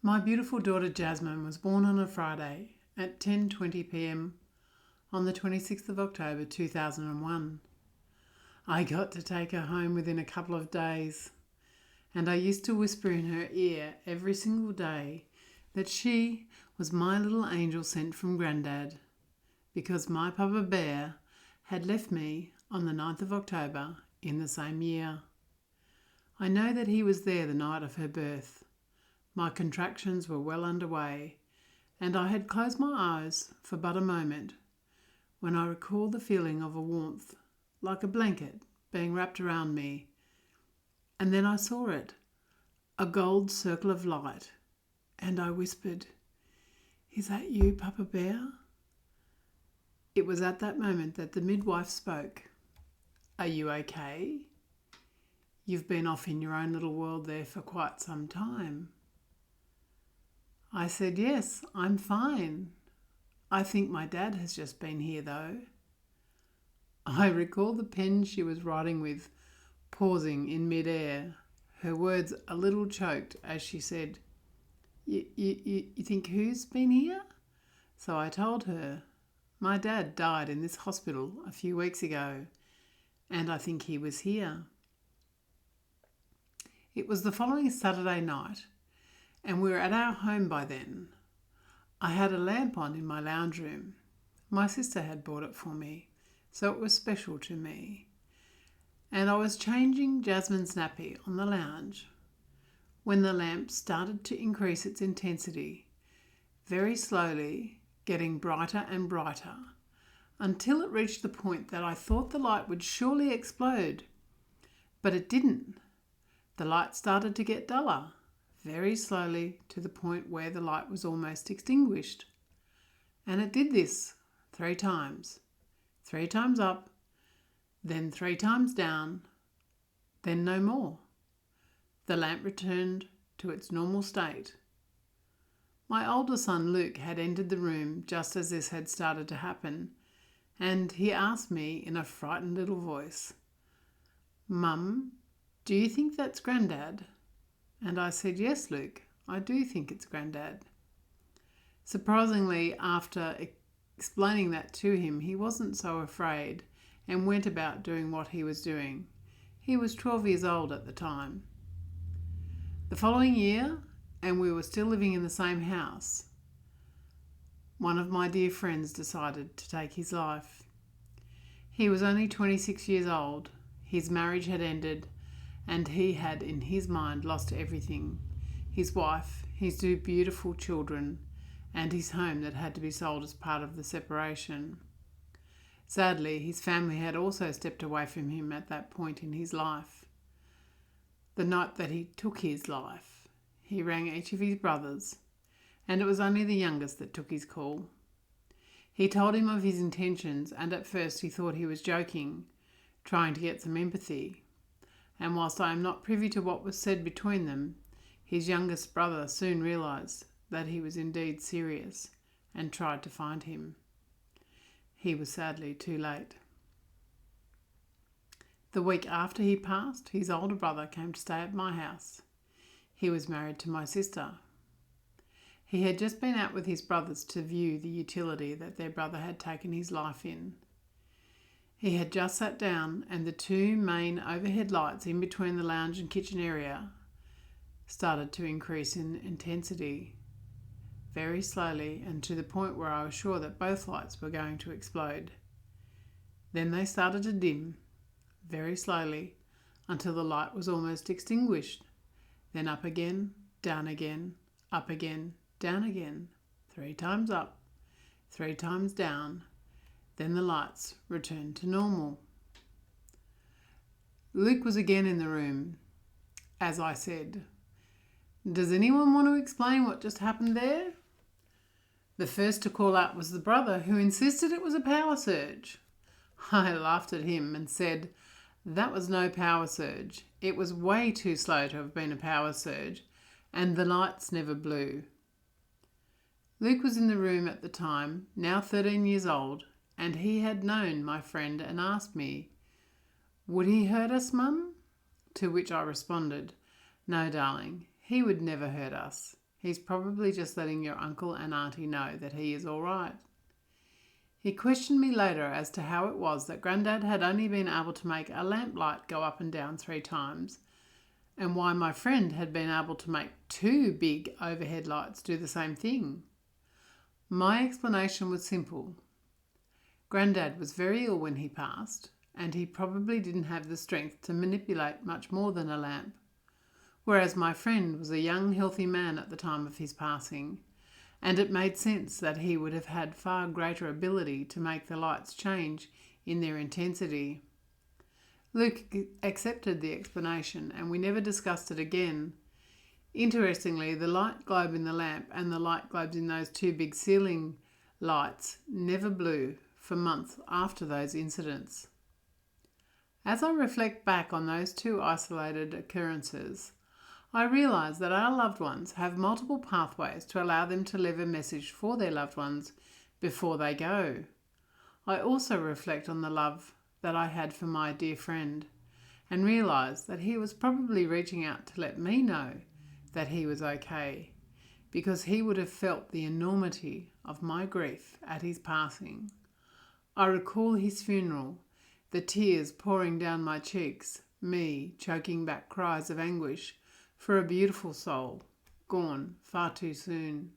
My beautiful daughter Jasmine was born on a Friday at 10:20 p.m. on the 26th of October 2001. I got to take her home within a couple of days, and I used to whisper in her ear every single day that she was my little angel sent from Grandad, because my Papa Bear had left me on the 9th of October in the same year. I know that he was there the night of her birth. My contractions were well underway, and I had closed my eyes for but a moment when I recalled the feeling of a warmth, like a blanket, being wrapped around me. And then I saw it, a gold circle of light, and I whispered, "Is that you, Papa Bear?" It was at that moment that the midwife spoke. "Are you okay? You've been off in your own little world there for quite some time." I said, "Yes, I'm fine. I think my dad has just been here though." I recall the pen she was writing with pausing in mid-air, her words a little choked as she said, You think who's been here?" So I told her, "My dad died in this hospital a few weeks ago, and I think he was here." It was the following Saturday night, and we were at our home by then. I had a lamp on in my lounge room. My sister had bought it for me, so it was special to me. And I was changing Jasmine's nappy on the lounge when the lamp started to increase its intensity, very slowly, getting brighter and brighter, until it reached the point that I thought the light would surely explode. But it didn't. The light started to get duller, very slowly, to the point where the light was almost extinguished. And it did this 3 times. 3 times up, then 3 times down, then no more. The lamp returned to its normal state. My older son Luke had entered the room just as this had started to happen, and he asked me in a frightened little voice, "Mum, do you think that's Grandad?" And I said, "Yes, Luke, I do think it's Grandad." Surprisingly, after explaining that to him, he wasn't so afraid and went about doing what he was doing. He was 12 years old at the time. The following year, and we were still living in the same house, one of my dear friends decided to take his life. He was only 26 years old. His marriage had ended, and he had, in his mind, lost everything: his wife, his 2 beautiful children, and his home that had to be sold as part of the separation. Sadly, his family had also stepped away from him at that point in his life. The night that he took his life, he rang each of his brothers, and it was only the youngest that took his call. He told him of his intentions, and at first he thought he was joking, trying to get some empathy. And whilst I am not privy to what was said between them, his youngest brother soon realised that he was indeed serious and tried to find him. He was sadly too late. The week after he passed, his older brother came to stay at my house. He was married to my sister. He had just been out with his brothers to view the utility that their brother had taken his life in. He had just sat down, and the 2 main overhead lights in between the lounge and kitchen area started to increase in intensity, very slowly, and to the point where I was sure that both lights were going to explode. Then they started to dim, very slowly, until the light was almost extinguished. Then up again, down again, up again, down again, 3 times up, 3 times down. Then the lights returned to normal. Luke was again in the room. As I said, "Does anyone want to explain what just happened there?" The first to call out was the brother, who insisted it was a power surge. I laughed at him and said that was no power surge. It was way too slow to have been a power surge, and the lights never blew. Luke was in the room at the time, now 13 years old, and he had known my friend and asked me, "Would he hurt us, Mum?" To which I responded, "No, darling, he would never hurt us. He's probably just letting your uncle and auntie know that he is all right. He questioned me later as to how it was that Grandad had only been able to make a lamplight go up and down 3 times, and why my friend had been able to make 2 big overhead lights do the same thing. My explanation was simple. Grandad was very ill when he passed, and he probably didn't have the strength to manipulate much more than a lamp, whereas my friend was a young, healthy man at the time of his passing, and it made sense that he would have had far greater ability to make the lights change in their intensity. Luke accepted the explanation, and we never discussed it again. Interestingly, the light globe in the lamp and the light globes in those 2 big ceiling lights never blew for months after those incidents. As I reflect back on those 2 isolated occurrences, I realise that our loved ones have multiple pathways to allow them to leave a message for their loved ones before they go. I also reflect on the love that I had for my dear friend and realise that he was probably reaching out to let me know that he was okay, because he would have felt the enormity of my grief at his passing. I recall his funeral, the tears pouring down my cheeks, me choking back cries of anguish for a beautiful soul, gone far too soon.